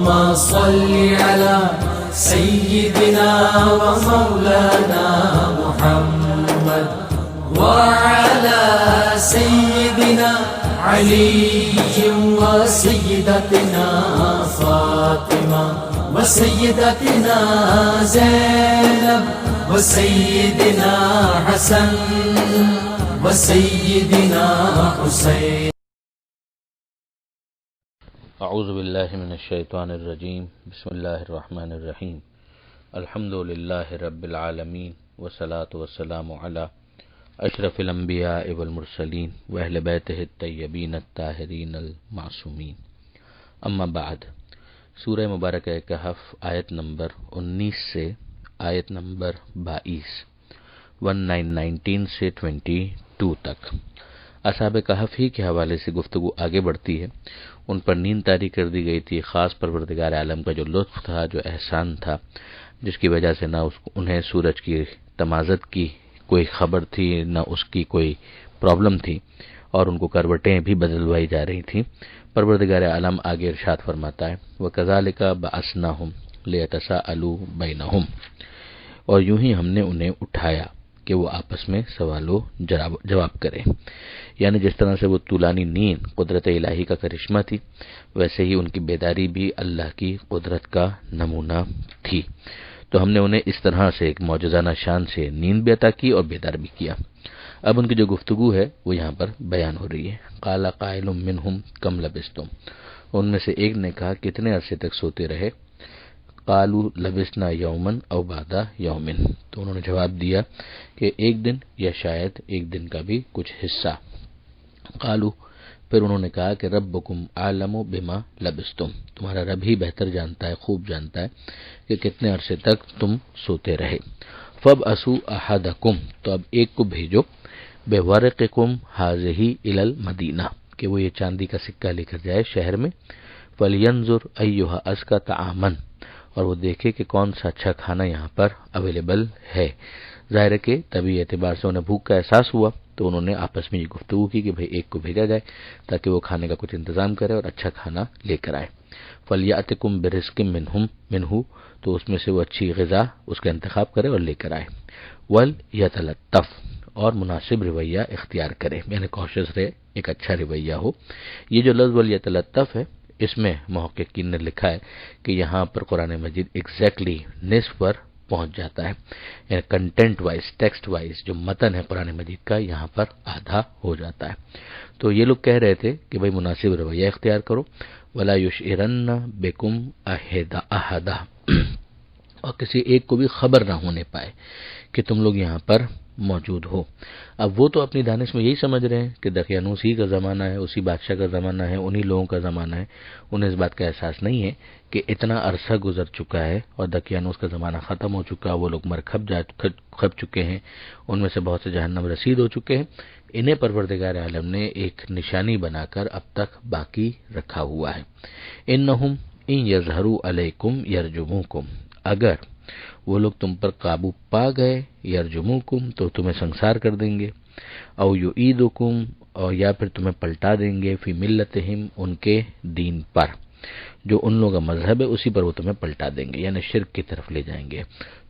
اللهم صل على سيدنا ومولانا محمد وعلى سيدنا علي وسيدتنا فاطمة وسيدتنا زينب وسيدنا حسن وسيدنا حسين. اعوذ باللہ من الشیطان الرجیم. بسم اللہ الرحمن الرحیم. الحمد للہ رب العالمین والصلاة والسلام علی اشرف الانبیاء والمرسلین واہل بیتہ الطیبین الطاہرین المعصومین. اما بعد. سورہ مبارکہ کہف آیت نمبر 19 سے آیت نمبر 22 19 سے 22 تک اصحاب کہف ہی کے حوالے سے گفتگو آگے بڑھتی ہے. ان پر نیند طاری کر دی گئی تھی. خاص پروردگار عالم کا جو لطف تھا، جو احسان تھا، جس کی وجہ سے نہ انہیں سورج کی تمازت کی کوئی خبر تھی، نہ اس کی کوئی پرابلم تھی، اور ان کو کروٹیں بھی بدلوائی جا رہی تھیں. پروردگار عالم آگے ارشاد فرماتا ہے وَكَذَلِكَ بَعَثْنَاهُمْ لِيَتَسَاءَلُوا بَيْنَهُمْ، اور یوں ہی ہم نے انہیں اٹھایا کہ وہ آپس میں سوال و جواب کریں. یعنی جس طرح سے وہ طولانی نیند قدرت الہی کا کرشمہ تھی، ویسے ہی ان کی بیداری بھی اللہ کی قدرت کا نمونہ تھی. تو ہم نے انہیں اس طرح سے ایک معجزانہ شان سے نیند بھی عطا کی اور بیدار بھی کیا. اب ان کی جو گفتگو ہے وہ یہاں پر بیان ہو رہی ہے. قال قائل منہم کم لبستم، ان میں سے ایک نے کہا کتنے عرصے تک سوتے رہے. قالوا لبسنا یوما او بعد یوم، تو انہوں نے جواب دیا کہ ایک دن یا شاید ایک دن کا بھی کچھ حصہ. قالوا، پھر انہوں نے کہا کہ ربکم عالم بما لبستم، تمہارا رب ہی بہتر جانتا ہے، خوب جانتا ہے کہ کتنے عرصے تک تم سوتے رہے. فابعثوا احدکم، تو اب ایک کو بھیجو، بورقکم ھذہ الی المدینہ، کہ وہ یہ چاندی کا سکہ لے کر جائے شہر میں. فلینظر ایھا ازکی طعاما، اور وہ دیکھے کہ کون سا اچھا کھانا یہاں پر اویلیبل ہے. ظاہر ہے کہ طبی اعتبار سے انہیں بھوک کا احساس ہوا، تو انہوں نے آپس میں یہ گفتگو کی کہ بھئی ایک کو بھیجا جائے تاکہ وہ کھانے کا کچھ انتظام کرے اور اچھا کھانا لے کر آئے. فلیأتکم برزق منہ، تو اس میں سے وہ اچھی غذا اس کا انتخاب کرے اور لے کر آئے. ولیتلطف، اور مناسب رویہ اختیار کرے، یعنی کوشش رہے ایک اچھا رویہ ہو. یہ جو لفظ ولیتلطف ہے، اس میں محققین نے لکھا ہے کہ یہاں پر قرآن مجید ایگزیکٹلی نصف پر پہنچ جاتا ہے، یعنی کنٹینٹ وائز، ٹیکسٹ وائز جو متن ہے قرآن مجید کا، یہاں پر آدھا ہو جاتا ہے. تو یہ لوگ کہہ رہے تھے کہ بھئی مناسب رویہ اختیار کرو. ولا یشعرن بکم احدا، اور کسی ایک کو بھی خبر نہ ہونے پائے کہ تم لوگ یہاں پر موجود ہو. اب وہ تو اپنی دانش میں یہی سمجھ رہے ہیں کہ دقیانوس ہی کا زمانہ ہے، اسی بادشاہ کا زمانہ ہے، انہی لوگوں کا زمانہ ہے. انہیں اس بات کا احساس نہیں ہے کہ اتنا عرصہ گزر چکا ہے اور دقیانوس کا زمانہ ختم ہو چکا، وہ لوگ مر کھپ چکے ہیں، ان میں سے بہت سے جہنم رسید ہو چکے ہیں. انہیں پروردگار عالم نے ایک نشانی بنا کر اب تک باقی رکھا ہوا ہے. انہم ان یظہروا علیکم یرجموکم، اگر وہ لوگ تم پر قابو پا گئے، یرجموکم، تو تمہیں سنسار کر دیں گے. او یعیدکم، اور یا پھر تمہیں پلٹا دیں گے، فی ملتہم، ان کے دین پر، جو ان لوگوں کا مذہب ہے اسی پر وہ تمہیں پلٹا دیں گے، یعنی شرک کی طرف لے جائیں گے،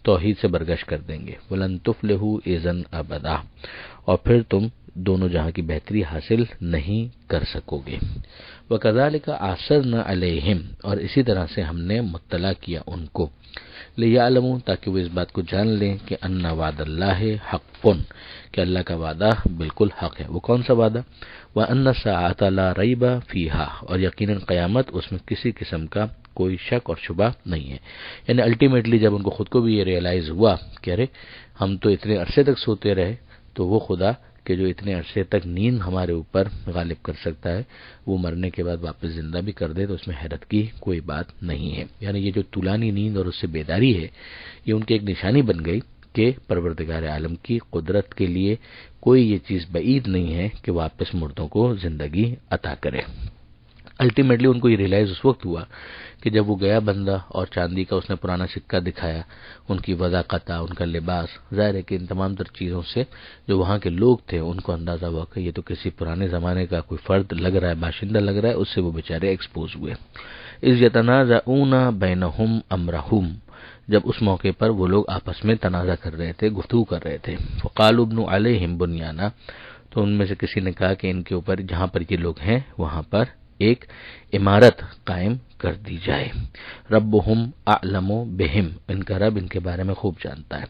توحید سے برگش کر دیں گے. ولن تفلحوا اذا ابدا، اور پھر تم دونوں جہاں کی بہتری حاصل نہیں کر سکو گے. وَكَذَلِكَ أَعْثَرْنَا عَلَيْهِمْ، اور اسی طرح سے ہم نے مطلع کیا ان کو، لِيَعْلَمُوا، تاکہ وہ اس بات کو جان لیں کہ ان وعد اللہ حق، کہ اللہ کا وعدہ بالکل حق ہے. وہ کون سا وعدہ؟ وَأَنَّ السَّاعَةَ لَا رَيْبَ فِيهَا، اور یقیناً قیامت اس میں کسی قسم کا کوئی شک اور شبہ نہیں ہے. یعنی الٹیمیٹلی جب ان کو خود کو بھی یہ ریئلائز ہوا کہ ارے ہم تو اتنے عرصے تک سوتے رہے، تو وہ خدا کہ جو اتنے عرصے تک نیند ہمارے اوپر غالب کر سکتا ہے، وہ مرنے کے بعد واپس زندہ بھی کر دے، تو اس میں حیرت کی کوئی بات نہیں ہے. یعنی یہ جو طولانی نیند اور اس سے بیداری ہے، یہ ان کی ایک نشانی بن گئی کہ پروردگار عالم کی قدرت کے لیے کوئی یہ چیز بعید نہیں ہے کہ واپس مردوں کو زندگی عطا کرے. الٹیمیٹلی ان کو یہ ریئلائز اس وقت ہوا کہ جب وہ گیا بندہ اور چاندی کا اس نے پرانا سکہ دکھایا، ان کی وضاقت، ان کا لباس، ظاہر ہے کہ ان تمام تر چیزوں سے جو وہاں کے لوگ تھے ان کو اندازہ ہوا کہ یہ تو کسی پرانے زمانے کا کوئی فرد لگ رہا ہے، باشندہ لگ رہا ہے، اس سے وہ بیچارے ایکسپوز ہوئے۔ اذ یتنازعون بینہم امرہم، جب اس موقع پر وہ لوگ آپس میں تنازع کر رہے تھے، گفتگو کر رہے تھے، فقالوا ابنوا علیہم بنیانا، تو ان میں سے کسی نے کہا کہ ان کے اوپر جہاں پر یہ لوگ ہیں وہاں پر ایک عمارت قائم کر دی جائے۔ ربہم اعلم بہم، ان کا رب ان کے بارے میں خوب جانتا ہے۔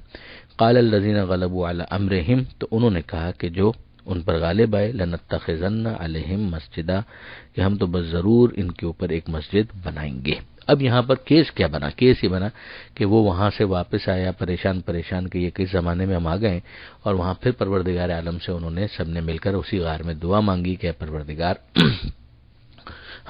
قال الذین غلبوا علی امرہم، تو انہوں نے کہا کہ جو ان پر غالب آئے، لنتخذن علیہم مسجدا، کہ ہم تو بس ضرور ان کے اوپر ایک مسجد بنائیں گے۔ اب یہاں پر کیس کیا بنا؟ کیس یہ بنا کہ وہ وہاں سے واپس آیا پریشان کہ یہ کس زمانے میں ہم آ گئے، اور وہاں پھر پروردگار عالم سے انہوں نے سب نے مل کر اسی غار میں دعا مانگی کہ اے پروردگار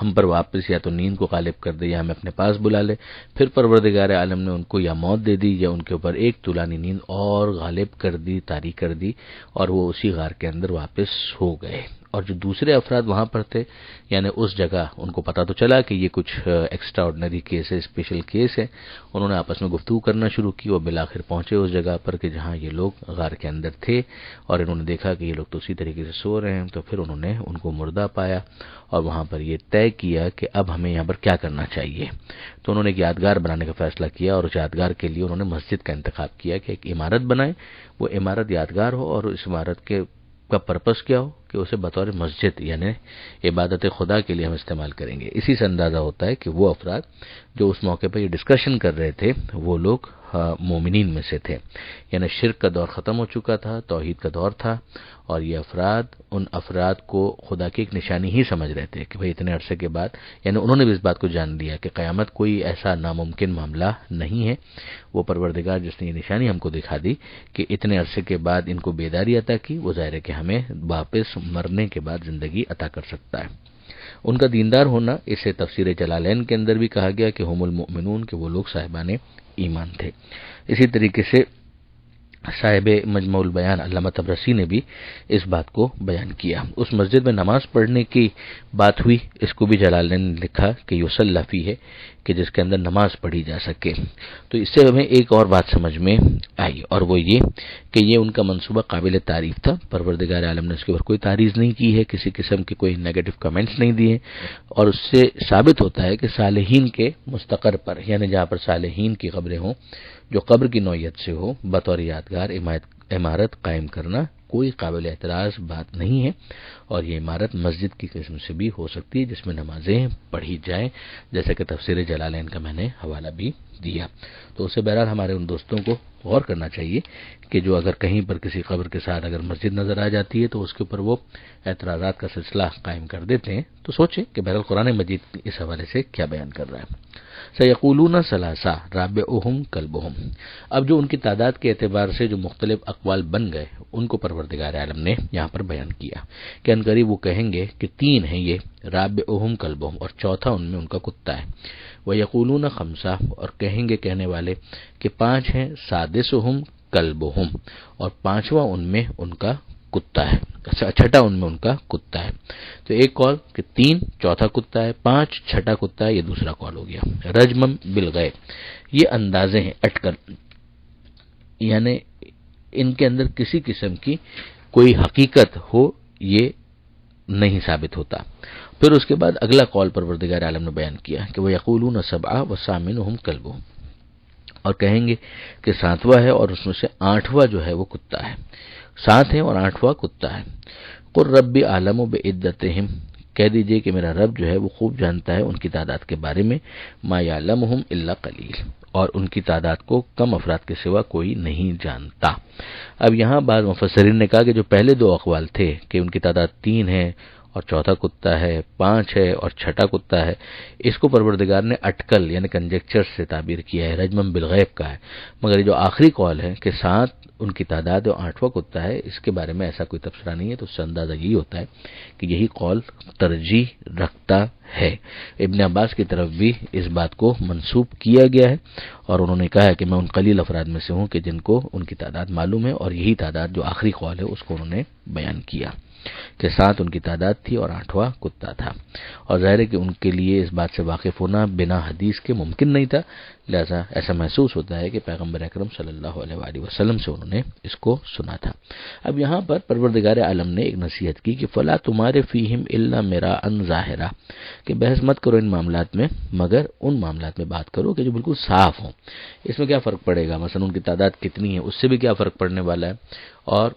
ہم پر واپس یا تو نیند کو غالب کر دے یا ہمیں اپنے پاس بلا لے۔ پھر پروردگار عالم نے ان کو یا موت دے دی یا ان کے اوپر ایک طولانی نیند اور غالب کر دی، طاری کر دی، اور وہ اسی غار کے اندر واپس ہو گئے۔ اور جو دوسرے افراد وہاں پر تھے، یعنی اس جگہ ان کو پتا تو چلا کہ یہ کچھ ایکسٹرا آرڈنری کیس ہے، اسپیشل کیس ہے، انہوں نے آپس میں گفتگو کرنا شروع کی اور بالآخر پہنچے اس جگہ پر کہ جہاں یہ لوگ غار کے اندر تھے، اور انہوں نے دیکھا کہ یہ لوگ تو اسی طریقے سے سو رہے ہیں۔ تو پھر انہوں نے ان کو مردہ پایا اور وہاں پر یہ طے کیا کہ اب ہمیں یہاں پر کیا کرنا چاہیے۔ تو انہوں نے ایک یادگار بنانے کا فیصلہ کیا، اور اس یادگار کے لیے انہوں نے مسجد کا انتخاب کیا کہ ایک عمارت بنائیں، وہ عمارت یادگار ہو، اور اس عمارت کا پرپس کیا ہو کہ اسے بطور مسجد یعنی عبادت خدا کے لیے ہم استعمال کریں گے۔ اسی سے اندازہ ہوتا ہے کہ وہ افراد جو اس موقع پر یہ ڈسکشن کر رہے تھے وہ لوگ مومنین میں سے تھے، یعنی شرک کا دور ختم ہو چکا تھا، توحید کا دور تھا، اور یہ افراد ان افراد کو خدا کی ایک نشانی ہی سمجھ رہے تھے کہ بھئی اتنے عرصے کے بعد، یعنی انہوں نے بھی اس بات کو جان لیا کہ قیامت کوئی ایسا ناممکن معاملہ نہیں ہے۔ وہ پروردگار جس نے یہ نشانی ہم کو دکھا دی کہ اتنے عرصے کے بعد ان کو بیداری عطا کی، وہ ظاہر ہے کہ ہمیں واپس مرنے کے بعد زندگی عطا کر سکتا ہے۔ ان کا دیندار ہونا، اسے تفسیر جلالین کے اندر بھی کہا گیا کہ ہم المؤمنون، کہ وہ لوگ صاحبان ایمان تھے۔ اسی طریقے سے صاحب مجموع البیان علامہ طبرسی نے بھی اس بات کو بیان کیا۔ اس مسجد میں نماز پڑھنے کی بات ہوئی، اس کو بھی جلالین نے لکھا کہ یصلی فیہ ہے، کہ جس کے اندر نماز پڑھی جا سکے۔ تو اس سے ہمیں ایک اور بات سمجھ میں آئی، اور وہ یہ کہ یہ ان کا منصوبہ قابل تعریف تھا۔ پروردگار عالم نے اس کے اوپر کوئی تعریض نہیں کی ہے، کسی قسم کے کوئی نیگیٹو کمنٹس نہیں دیے، اور اس سے ثابت ہوتا ہے کہ صالحین کے مستقر پر، یعنی جہاں پر صالحین کی قبریں ہوں جو قبر کی نوعیت سے ہو، بطور یادگار عمارت قائم کرنا کوئی قابل اعتراض بات نہیں ہے، اور یہ عمارت مسجد کی قسم سے بھی ہو سکتی ہے جس میں نمازیں پڑھی جائیں، جیسا کہ تفسیر جلالین کا میں نے حوالہ بھی دیا۔ تو اسے بہرحال ہمارے ان دوستوں کو غور کرنا چاہیے کہ جو اگر کہیں پر کسی قبر کے ساتھ اگر مسجد نظر آ جاتی ہے تو اس کے اوپر وہ اعتراضات کا سلسلہ قائم کر دیتے ہیں، تو سوچیں کہ بہرحال قرآن مجید اس حوالے سے کیا بیان کر رہا ہے۔ سیقولون ثلاثہ رابعہم کلبہم، اب جو ان کی تعداد کے اعتبار سے جو مختلف اقوال بن گئے ان کو پروردگار عالم نے یہاں پر بیان کیا کہ عنقریب وہ کہیں گے کہ 3 ہیں یہ، رابعہم کلبہم، اور چوتھا ان میں ان کا کتا ہے۔ ویقولون خمسہ، اور کہیں گے کہنے والے کہ 5 ہیں، سادسہم کلبہم، اور 5واں ان میں ان کا کتا ہے، چھٹا ان میں ان کا کتا ہے۔ تو ایک قول کہ 3 چوتھا کتا ہے، 5 چھٹا کتا ہے، یہ دوسرا قول ہو گیا۔ رجمم بالغیب، یہ اندازے ہیں اٹکل، یعنی ان کے اندر کسی قسم کی کوئی حقیقت ہو یہ نہیں ثابت ہوتا۔ پھر اس کے بعد اگلا قول پروردگار عالم نے بیان کیا کہ وہ یقولون سبعہ وثامنہم کلبہم، اور کہیں گے کہ 7واں ہے اور اس میں سے 8واں جو ہے وہ کتا ہے، 7 ہے اور 8واں کتا ہے۔ قل ربی اعلم بعدتہم، کہہ دیجئے کہ میرا رب جو ہے وہ خوب جانتا ہے ان کی تعداد کے بارے میں، ما یعلمہم الا قلیل، اور ان کی تعداد کو کم افراد کے سوا کوئی نہیں جانتا۔ اب یہاں بعض مفسرین نے کہا کہ جو پہلے 2 اقوال تھے کہ ان کی تعداد 3 ہے اور چوتھا کتا ہے، 5 ہے اور چھٹا کتا ہے، اس کو پروردگار نے اٹکل یعنی کنجیکچر سے تعبیر کیا ہے، رجمم بالغیب کا ہے۔ مگر یہ جو آخری قول ہے کہ 7 ان کی تعداد اور 8واں کتا ہے، اس کے بارے میں ایسا کوئی تبصرہ نہیں ہے، تو اس سے اندازہ یہی ہوتا ہے کہ یہی قول ترجیح رکھتا ہے۔ ابن عباس کی طرف بھی اس بات کو منسوب کیا گیا ہے، اور انہوں نے کہا کہ میں ان قلیل افراد میں سے ہوں کہ جن کو ان کی تعداد معلوم ہے، اور یہی تعداد جو آخری قول ہے اس کو انہوں نے بیان کیا۔ کہ 7 ان کی تعداد تھی اور 8واں کتا تھا، اور ظاہر ہے کہ ان کے لیے اس بات سے واقف ہونا بنا حدیث کے ممکن نہیں تھا، لہذا ایسا محسوس ہوتا ہے کہ پیغمبر اکرم صلی اللہ علیہ وآلہ وسلم سے انہوں نے اس کو سنا تھا۔ اب یہاں پر پروردگار عالم نے ایک نصیحت کی کہ فلا تمہارے فیہم الا مراء ظاہرا، کہ بحث مت کرو ان معاملات میں مگر ان معاملات میں بات کرو کہ جو بالکل صاف ہوں۔ اس میں کیا فرق پڑے گا؟ مثلا ان کی تعداد کتنی ہے، اس سے بھی کیا فرق پڑنے والا ہے، اور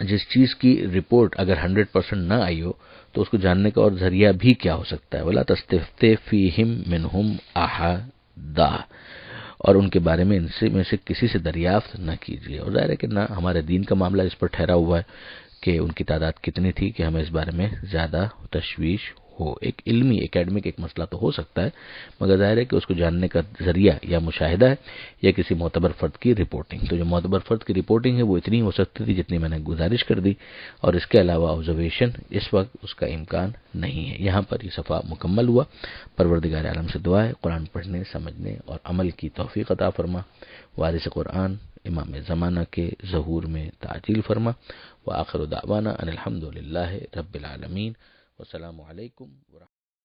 جس چیز کی رپورٹ اگر 100% نہ آئی ہو تو اس کو جاننے کا اور ذریعہ بھی کیا ہو سکتا ہے۔ ولا تستفت فیہم منہم احدا، اور ان کے بارے میں ان میں سے کسی سے دریافت نہ کیجیے، اور ظاہر ہے کہ نہ ہمارے دین کا معاملہ اس پر ٹھہرا ہوا ہے کہ ان کی تعداد کتنی تھی کہ ہمیں اس بارے میں زیادہ تشویش ہو۔ ایک علمی اکیڈمک ایک مسئلہ تو ہو سکتا ہے، مگر ظاہر ہے کہ اس کو جاننے کا ذریعہ یا مشاہدہ ہے یا کسی معتبر فرد کی رپورٹنگ۔ تو جو معتبر فرد کی رپورٹنگ ہے وہ اتنی ہو سکتی تھی جتنی میں نے گزارش کر دی، اور اس کے علاوہ آبزرویشن اس وقت اس کا امکان نہیں ہے۔ یہاں پر یہ صفحہ مکمل ہوا۔ پروردگار عالم سے دعا ہے قرآن پڑھنے، سمجھنے اور عمل کی توفیق عطا فرما، وارث قرآن امام زمانہ کے ظہور میں تعجیل فرما، وآخر دعوانا ان الحمد للہ رب العالمین، والسلام علیکم ورحمۃ اللہ۔